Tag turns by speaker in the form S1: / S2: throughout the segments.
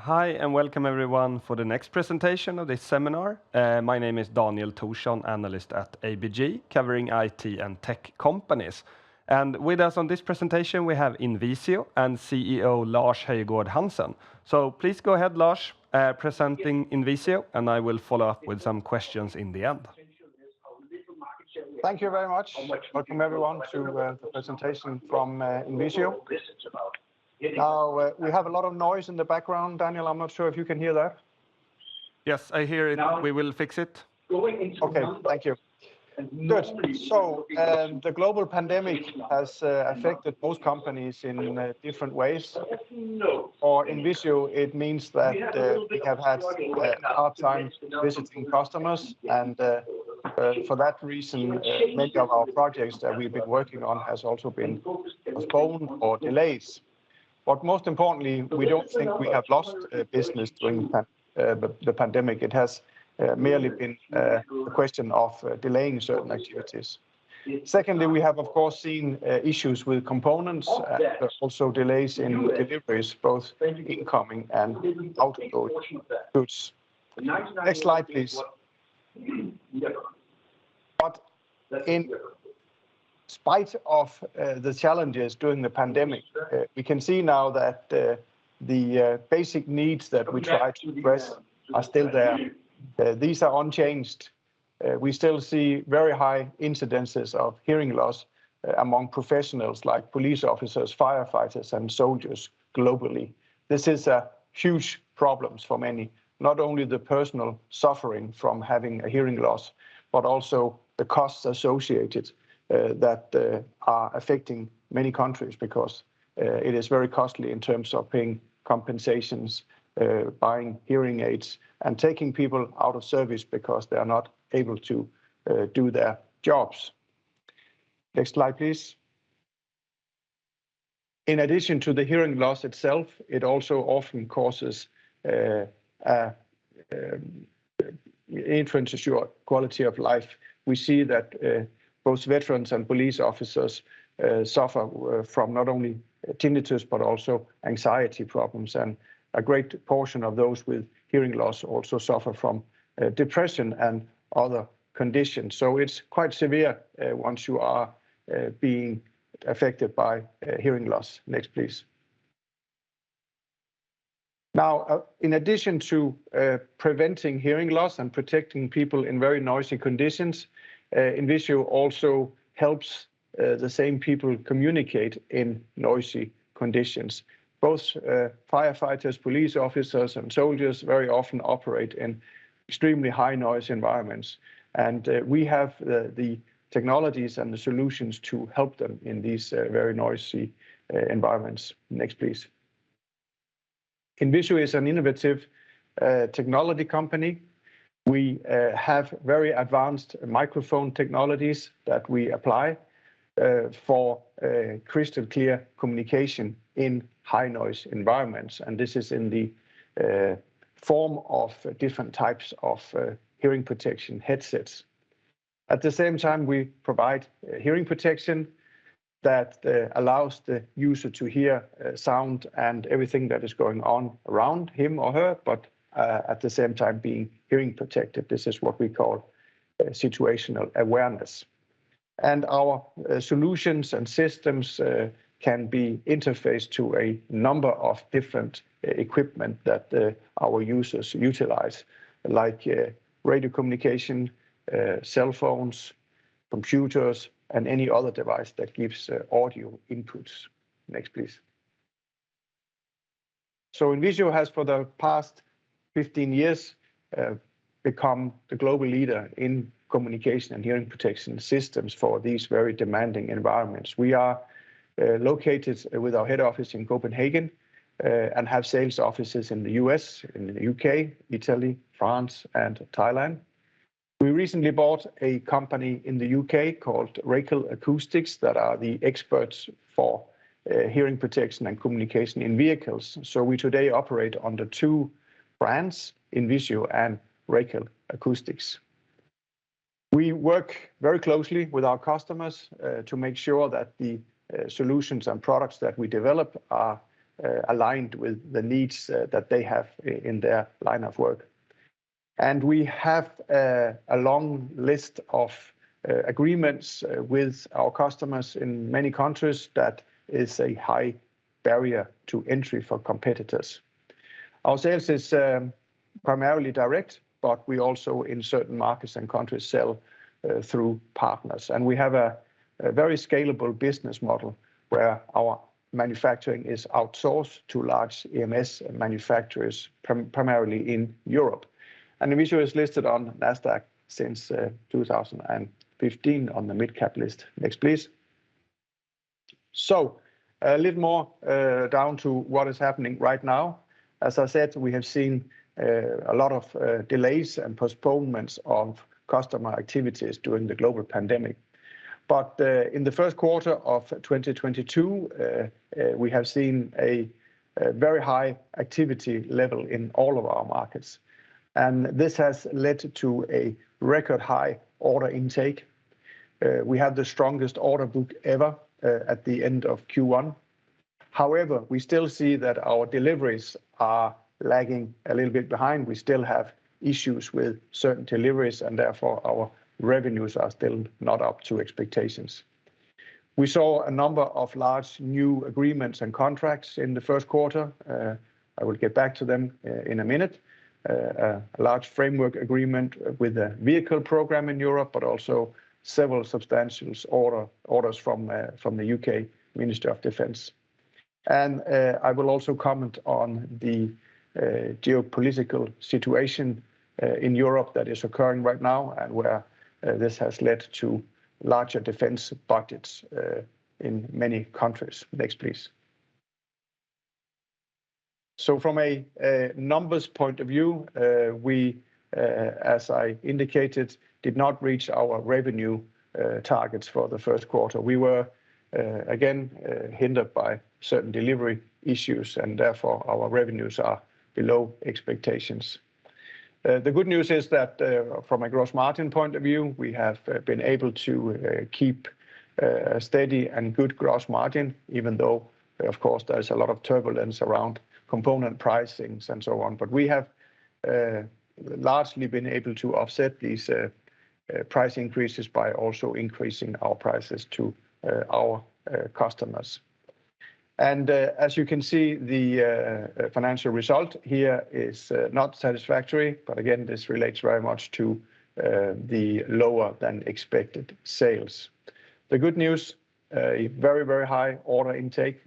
S1: Hi and welcome everyone for the next presentation of this seminar. My name is Daniel Thorsson, analyst at ABG, covering IT and tech companies. And with us on this presentation, we have Invisio and CEO Lars Højgaard Hansen. So please go ahead, Lars, presenting Invisio, and I will follow up with some questions in the end.
S2: Thank you very much. Welcome everyone to the presentation from Invisio. Now, we have a lot of noise in the background. Daniel, I'm not sure if you can hear that.
S1: Yes, I hear it. We will fix it.
S2: Okay, thank you. Good. So the global pandemic has affected most companies in different ways. For Invisio, it means that we have had a hard time visiting customers, and for that reason, many of our projects that we've been working on has also been postponed or delays. But most importantly, we don't think we have lost business during the pandemic. It has merely been a question of delaying certain activities. Secondly, we have, of course, seen issues with components and also delays in deliveries, both incoming and outgoing goods. Next slide, please. But in spite of the challenges during the pandemic, we can see now that the basic needs that we try to address are still there. These are unchanged. We still see very high incidences of hearing loss among professionals like police officers, firefighters, and soldiers globally. This is a huge problem for many, not only the personal suffering from having a hearing loss, but also the costs associated that are affecting many countries because it is very costly in terms of paying compensations, buying hearing aids, and taking people out of service because they are not able to do their jobs. Next slide, please. In addition to the hearing loss itself, it also often causes influences your quality of life. We see that both veterans and police officers suffer from not only tinnitus, but also anxiety problems. And a great portion of those with hearing loss also suffer from depression and other conditions. So it's quite severe once you are being affected by hearing loss. Next, please. Now, in addition to preventing hearing loss and protecting people in very noisy conditions, Invisio also helps the same people communicate in noisy conditions. Both firefighters, police officers, and soldiers very often operate in extremely high noise environments. And we have the technologies and the solutions to help them in these very noisy environments. Next, please. Invisio is an innovative technology company. We have very advanced microphone technologies that we apply for crystal clear communication in high noise environments. And this is in the form of different types of hearing protection headsets. At the same time, we provide hearing protection that allows the user to hear sound and everything that is going on around him or her, but at the same time being hearing protected. This is what we call situational awareness. And our solutions and systems can be interfaced to a number of different equipment that our users utilize, like radio communication, cell phones, computers, and any other device that gives audio inputs. Next, please. So Invisio has, for the past 15 years, become the global leader in communication and hearing protection systems for these very demanding environments. We are located with our head office in Copenhagen and have sales offices in the US, in the UK, Italy, France, and Thailand. We recently bought a company in the UK called Racal Acoustics that are the experts for hearing protection and communication in vehicles. So we today operate under two brands, Invisio and Racal Acoustics. We work very closely with our customers to make sure that the solutions and products that we develop are aligned with the needs that they have in their line of work. And we have a long list of agreements with our customers in many countries that is a high barrier to entry for competitors. Our sales is primarily direct, but we also in certain markets and countries sell through partners. And we have a very scalable business model where our manufacturing is outsourced to large EMS manufacturers, primarily in Europe. And Invisio is listed on Nasdaq since 2015 on the mid-cap list. Next, please. So a little more down to what is happening right now. As I said, we have seen a lot of delays and postponements of customer activities during the global pandemic. But in the first quarter of 2022, we have seen a very high activity level in all of our markets. And this has led to a record high order intake. We have the strongest order book ever at the end of Q1. However, we still see that our deliveries are lagging a little bit behind. We still have issues with certain deliveries, and therefore our revenues are still not up to expectations. We saw a number of large new agreements and contracts in the first quarter. I will get back to them in a minute. A large framework agreement with a vehicle program in Europe, but also several substantial orders from the UK Ministry of Defence. And I will also comment on the geopolitical situation in Europe that is occurring right now, and where this has led to larger defense budgets in many countries. Next, please. So from a numbers point of view, we, as I indicated, did not reach our revenue targets for the first quarter. We were again hindered by certain delivery issues, and therefore our revenues are below expectations. The good news is that from a gross margin point of view, we have been able to keep a steady and good gross margin, even though, of course, there's a lot of turbulence around component pricings and so on. But we have largely been able to offset these price increases by also increasing our prices to our customers. And as you can see, the financial result here is not satisfactory, but again, this relates very much to the lower than expected sales. The good news, a very, very high order intake,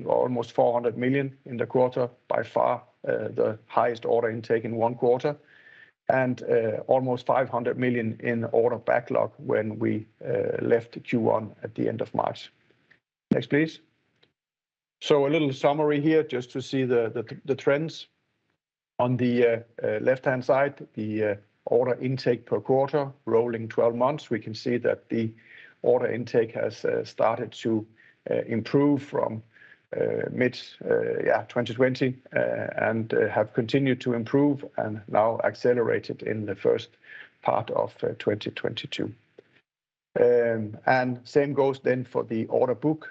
S2: almost 400 million in the quarter, by far the highest order intake in one quarter, and almost 500 million in order backlog when we left Q1 at the end of March. Next, please. So a little summary here just to see the trends. On the left-hand side, the order intake per quarter, rolling 12 months, we can see that the order intake has started to improve from mid-2020 and have continued to improve and now accelerated in the first part of 2022. And same goes then for the order book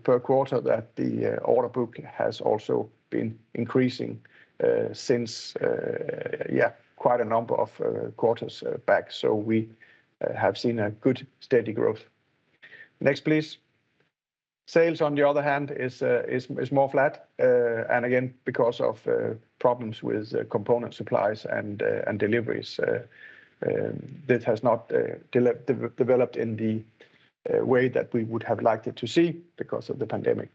S2: per quarter, that the order book has also been increasing since quite a number of quarters back. So we have seen a good steady growth. Next, please. Sales, on the other hand, is more flat, and again, because of problems with component supplies and deliveries. That has not developed in the way that we would have liked it to see because of the pandemic.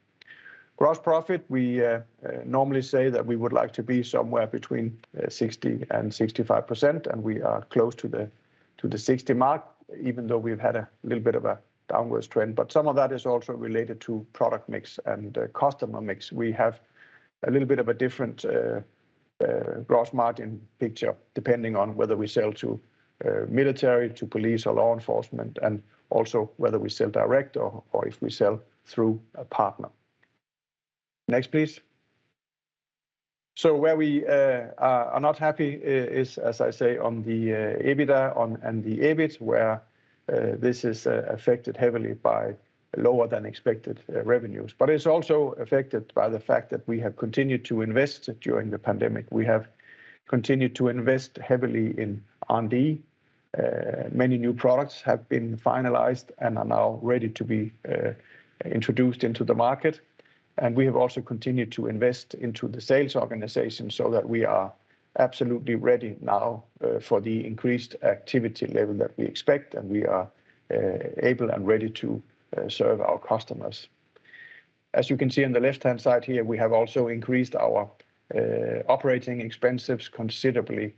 S2: Gross profit, we normally say that we would like to be somewhere between 60 and 65%, and we are close to the 60 mark, even though we've had a little bit of a downwards trend. But some of that is also related to product mix and customer mix. We have a little bit of a different gross margin picture, depending on whether we sell to military, to police or law enforcement, and also whether we sell direct or if we sell through a partner. Next, please. So where we are not happy is, as I say, on the EBITDA and the EBIT, where this is affected heavily by lower than expected revenues. But it's also affected by the fact that we have continued to invest during the pandemic. We have continued to invest heavily in R&D. Many new products have been finalized and are now ready to be introduced into the market. And we have also continued to invest into the sales organization so that we are absolutely ready now for the increased activity level that we expect, and we are able and ready to serve our customers. As you can see on the left-hand side here, we have also increased our operating expenses considerably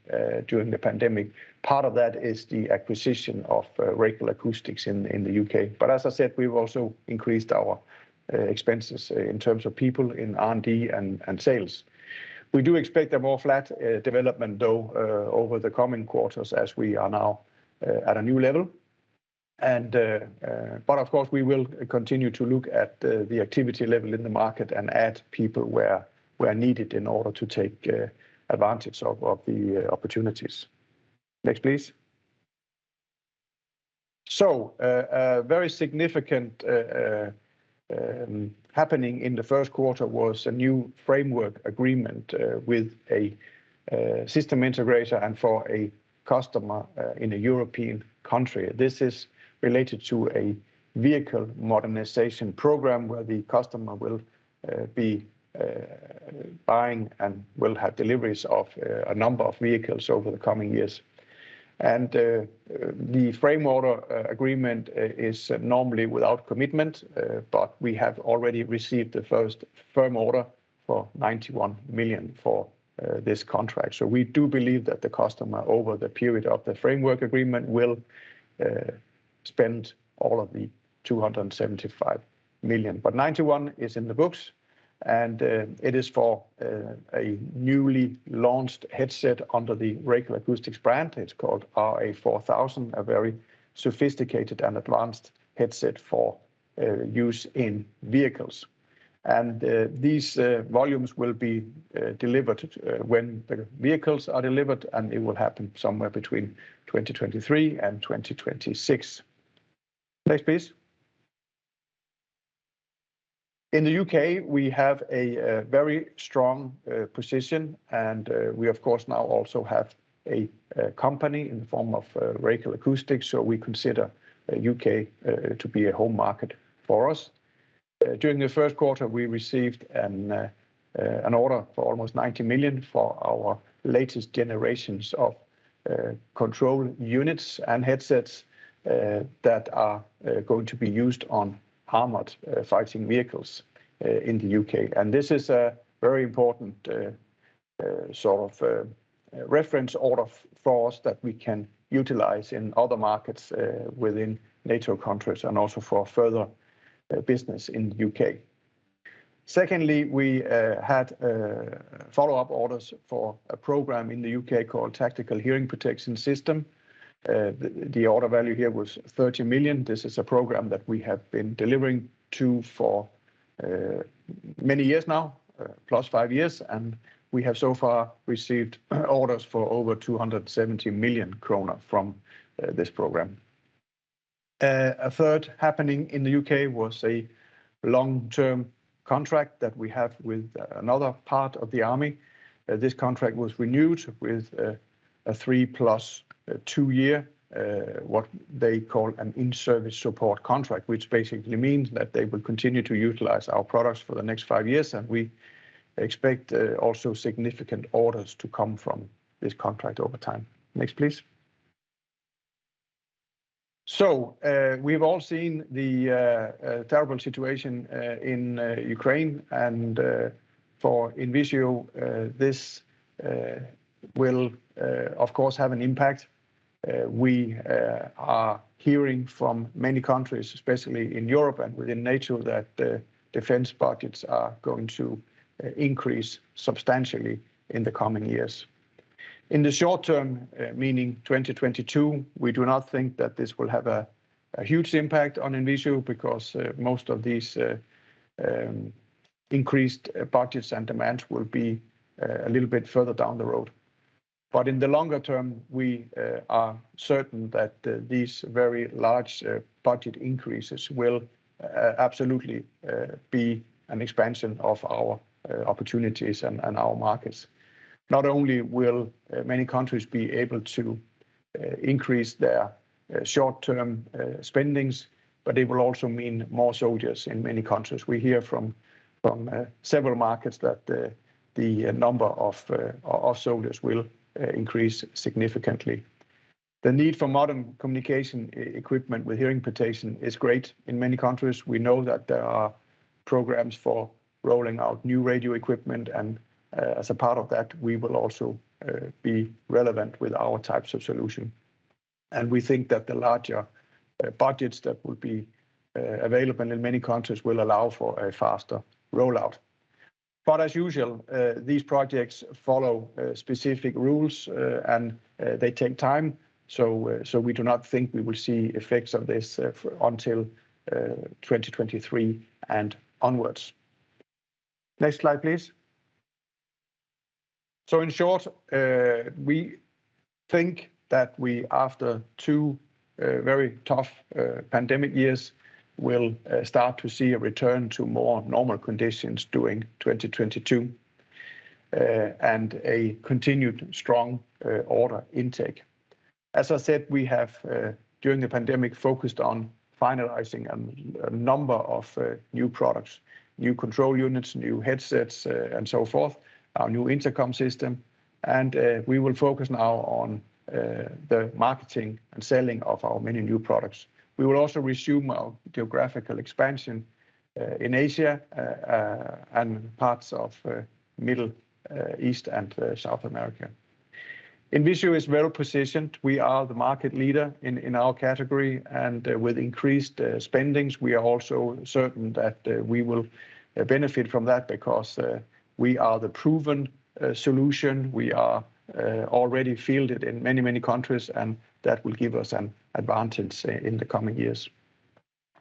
S2: during the pandemic. Part of that is the acquisition of Racal Acoustics in the UK. But as I said, we've also increased our expenses in terms of people in R&D and sales. We do expect a more flat development, though, over the coming quarters as we are now at a new level. But of course, we will continue to look at the activity level in the market and add people where needed in order to take advantage of the opportunities. Next, please. So, a very significant happening in the first quarter was a new framework agreement with a system integrator and for a customer in a European country. This is related to a vehicle modernization program where the customer will be buying and will have deliveries of a number of vehicles over the coming years. And the frame order agreement is normally without commitment, but we have already received the first firm order for 91 million for this contract. So we do believe that the customer over the period of the framework agreement will spend all of the 275 million. But 91 is in the books, and it is for a newly launched headset under the Racal Acoustics brand. It's called RA4000, a very sophisticated and advanced headset for use in vehicles. And these volumes will be delivered when the vehicles are delivered, and it will happen somewhere between 2023 and 2026. Next, please. In the UK, we have a very strong position, and we of course now also have a company in the form of Racal Acoustics, so we consider UK to be a home market for us. During the first quarter, we received an order for almost 90 million for our latest generations of control units and headsets that are going to be used on armored fighting vehicles in the UK. And this is a very important reference order for us that we can utilize in other markets within NATO countries and also for further business in the UK. Secondly, we had follow-up orders for a program in the UK called Tactical Hearing Protection System. The order value here was 30 million. This is a program that we have been delivering to for many years now, plus 5 years, and we have so far received orders for over 270 million kroner from this program. A third happening in the UK was a long-term contract that we have with another part of the army. This contract was renewed with a 3+2 year, what they call an in-service support contract, which basically means that they will continue to utilize our products for the next 5 years, and we expect also significant orders to come from this contract over time. Next, please. So we've all seen the terrible situation in Ukraine, and for Invisio, this will of course have an impact. We are hearing from many countries, especially in Europe and within NATO, that defense budgets are going to increase substantially in the coming years. In the short term, meaning 2022, we do not think that this will have a huge impact on Invisio because most of these increased budgets and demands will be a little bit further down the road. But in the longer term, we are certain that these very large budget increases will absolutely be an expansion of our opportunities and our markets. Not only will many countries be able to increase their short-term spendings, but it will also mean more soldiers in many countries. We hear from several markets that the number of soldiers will increase significantly. The need for modern communication equipment with hearing protection is great in many countries. We know that there are programs for rolling out new radio equipment, and as a part of that, we will also be relevant with our types of solution. And we think that the larger budgets that will be available in many countries will allow for a faster rollout. But as usual, these projects follow specific rules and they take time. So we do not think we will see effects of this until 2023 and onwards. Next slide, please. So in short, we think that we, after two very tough pandemic years, will start to see a return to more normal conditions during 2022 and a continued strong order intake. As I said, we have during the pandemic focused on finalizing a number of new products, new control units, new headsets, and so forth, our new intercom system, and we will focus now on the marketing and selling of our many new products. We will also resume our geographical expansion in Asia and parts of Middle East and South America. Invisio is well positioned. We are the market leader in our category, and with increased spendings, we are also certain that we will benefit from that because we are the proven solution. We are already fielded in many countries, and that will give us an advantage in the coming years.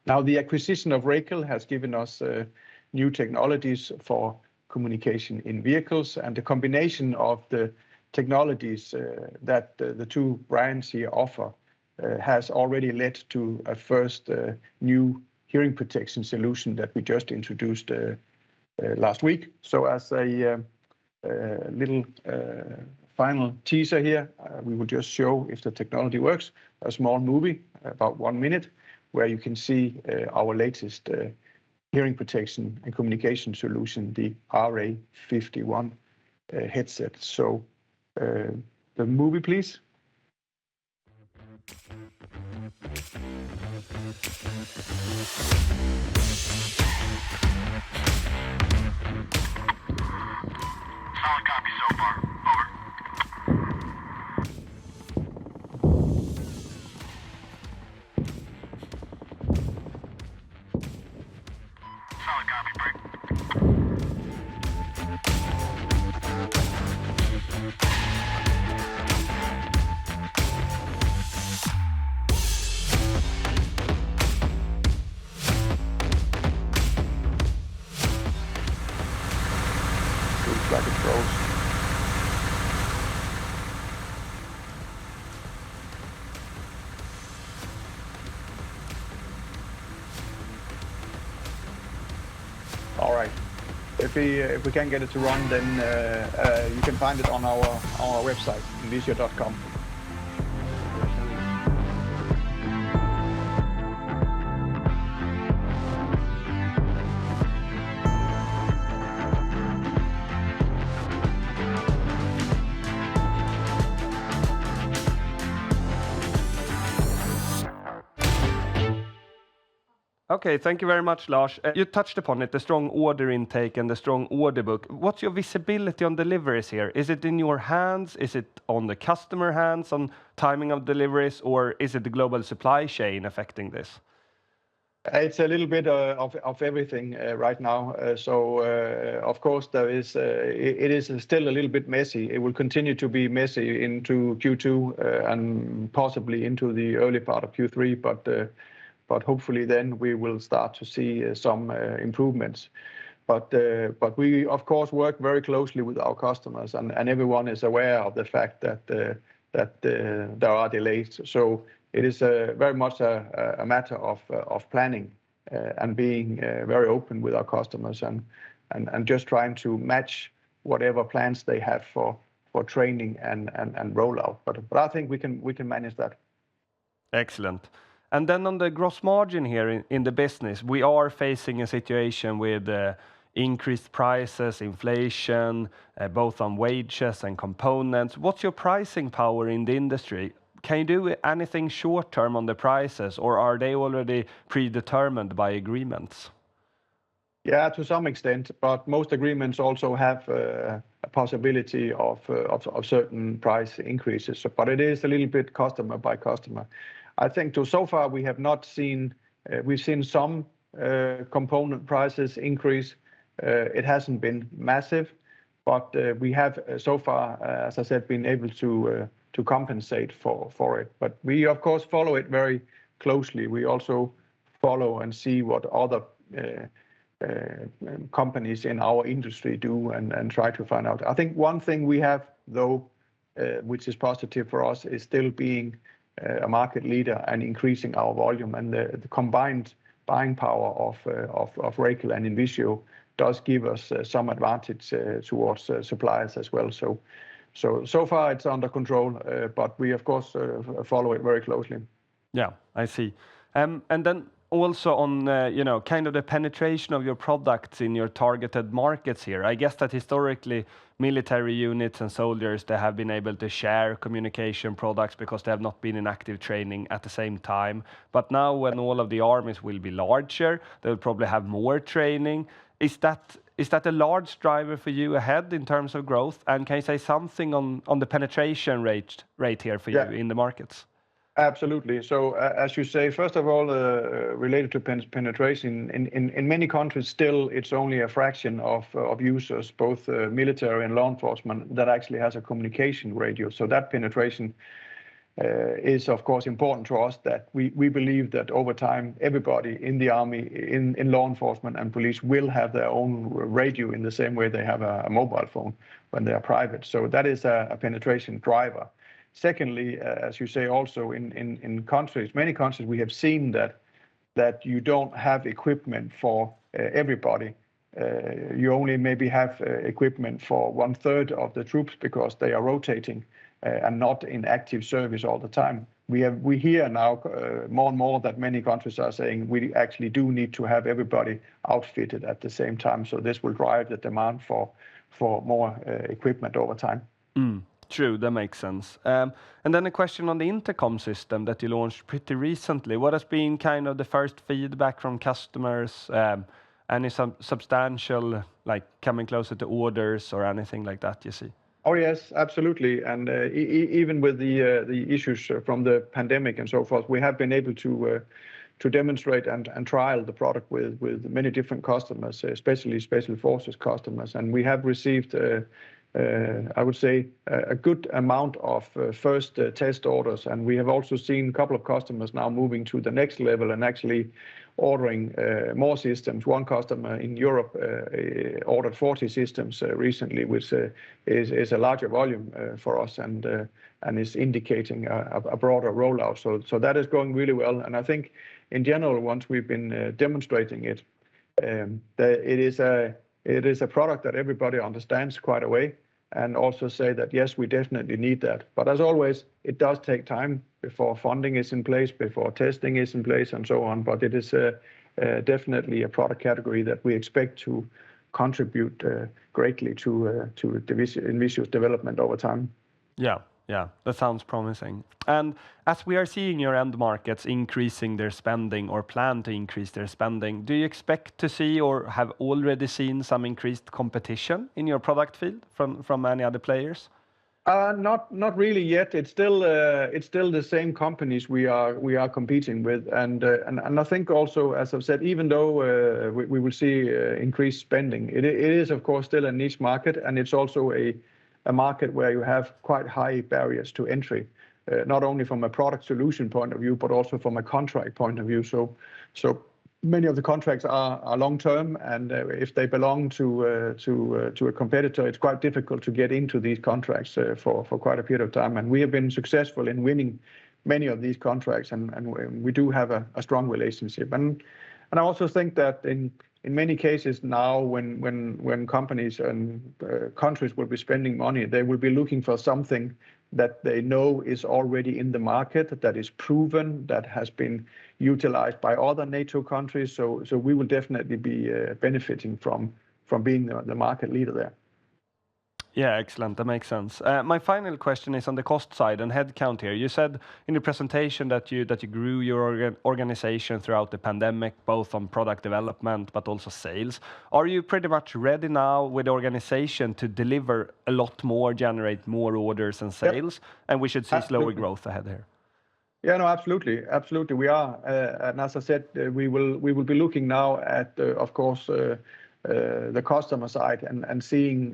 S2: Now, the acquisition of Racal has given us new technologies for communication in vehicles, and the combination of the technologies that the two brands here offer has already led to a first new hearing protection solution that we just introduced last week. So as a little final teaser here, we will just show if the technology works, a small movie, about 1 minute, where you can see our latest hearing protection and communication solution, the RA51 headset. So the movie, please.
S3: Solid copy so far. Over. Solid copy, break.
S2: Looks like it froze. All right. If we can get it to run, then you can find it on our website, Invisio.com.
S1: Okay, thank you very much, Lars. You touched upon it, the strong order intake and the strong order book. What's your visibility on deliveries here? Is it in your hands? Is it on the customer hands on timing of deliveries, or is it the global supply chain affecting this?
S2: It's a little bit of everything right now. Of course, it is still a little bit messy. It will continue to be messy into Q2 and possibly into the early part of Q3, but hopefully then we will start to see some improvements. But we, of course, work very closely with our customers, and everyone is aware of the fact that there are delays. So it is very much a matter of planning and being very open with our customers and just trying to match whatever plans they have for training and rollout. But I think we can manage that.
S1: Excellent. And then on the gross margin here in the business, we are facing a situation with increased prices, inflation, both on wages and components. What's your pricing power in the industry? Can you do anything short term on the prices, or are they already predetermined by agreements?
S2: Yeah, to some extent, but most agreements also have a possibility of certain price increases. But it is a little bit customer by customer. I think so far we have not seen, we've seen some component prices increase. It hasn't been massive, but we have so far, as I said, been able to compensate for it. But we of course follow it very closely. We also follow and see what other companies in our industry do and try to find out. I think one thing we have though, which is positive for us, is still being a market leader and increasing our volume, and the combined buying power of Racal and Invisio does give us some advantage towards suppliers as well. So far it's under control, but we of course follow it very closely.
S1: Yeah, I see. And then also on kind of the penetration of your products in your targeted markets here. I guess that historically military units and soldiers, they have been able to share communication products because they have not been in active training at the same time. But now when all of the armies will be larger, they'll probably have more training. Is that a large driver for you ahead in terms of growth? And can you say something on the penetration rate here for you in the markets?
S2: Absolutely. So as you say, first of all, related to penetration, in many countries still it's only a fraction of users, both military and law enforcement, that actually has a communication radio. So that penetration is of course important to us, that we believe that over time everybody in the army, in law enforcement and police will have their own radio in the same way they have a mobile phone when they are private. So that is a penetration driver. Secondly, as you say, also in countries, many countries, we have seen that you don't have equipment for everybody. You only maybe have equipment for 1/3 of the troops because they are rotating and not in active service all the time. We hear now more and more that many countries are saying we actually do need to have everybody outfitted at the same time. So this will drive the demand for more equipment over time.
S1: True, that makes sense. And then a question on the intercom system that you launched pretty recently. What has been kind of the first feedback from customers? Any substantial, like coming closer to orders or anything like that you see?
S2: Oh yes, absolutely. And even with the issues from the pandemic and so forth, we have been able to demonstrate and trial the product with many different customers, especially special forces customers. And we have received I would say a good amount of first test orders, and we have also seen a couple of customers now moving to the next level and actually ordering more systems. One customer in Europe ordered 40 systems recently, which is a larger volume for us and is indicating a broader rollout. So that is going really well, and I think in general, once we've been demonstrating it, it is a product that everybody understands quite a way, and also say that, yes, we definitely need that. But as always, it does take time before funding is in place, before testing is in place, and so on. But it is definitely a product category that we expect to contribute greatly to Invisio's development over time.
S1: Yeah, that sounds promising. And as we are seeing your end markets increasing their spending or plan to increase their spending, do you expect to see or have already seen some increased competition in your product field from any other players?
S2: Not really yet. It's still the same companies we are competing with, and I think also, as I've said, even though we will see increased spending, it is of course still a niche market, and it's also a market where you have quite high barriers to entry, not only from a product solution point of view, but also from a contract point of view. So many of the contracts are long term, and if they belong to a competitor, it's quite difficult to get into these contracts for quite a period of time. And we have been successful in winning many of these contracts, and we do have a strong relationship. And And I also think that in many cases now, when companies and countries will be spending money, they will be looking for something that they know is already in the market, that is proven, that has been utilized by other NATO countries. So we will definitely be benefiting from being the market leader there.
S1: Yeah, excellent. That makes sense. My final question is on the cost side and headcount here. You said in the presentation that you grew your organization throughout the pandemic, both on product development but also sales. Are you pretty much ready now with the organization to deliver a lot more, generate more orders and sales, and we should see slower growth ahead here?
S2: Yeah, no, absolutely, absolutely. We are, and as I said, we will be looking now at, of course, the customer side and seeing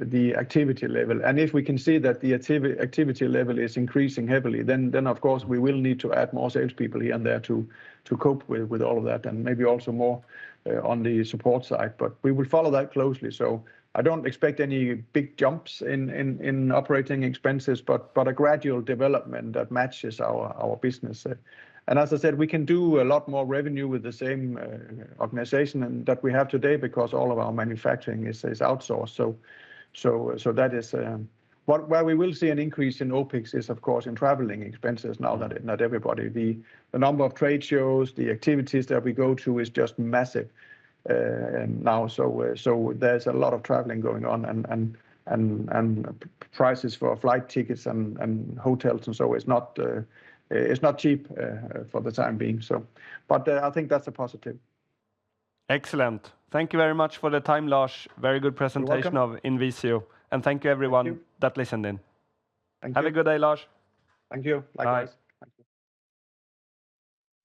S2: the activity level. And if we can see that the activity level is increasing heavily, then of course we will need to add more salespeople here and there to cope with all of that, and maybe also more on the support side. But we will follow that closely. So I don't expect any big jumps in operating expenses, but a gradual development that matches our business. And as I said, we can do a lot more revenue with the same organization that we have today, because all of our manufacturing is outsourced. So that is where we will see an increase in OpEx is, of course, in traveling expenses now that not everybody. The number of trade shows, the activities that we go to is just massive now. So there's a lot of traveling going on, and prices for flight tickets and hotels and so is not. It's not cheap for the time being. So, but I think that's a positive.
S1: Excellent. Thank you very much for the time, Lars. Very good presentation of Invisio. And thank you everyone that listened in.
S2: Thank
S1: Have
S2: you.
S1: a good day, Lars.
S2: Thank you. Likewise.
S1: Bye.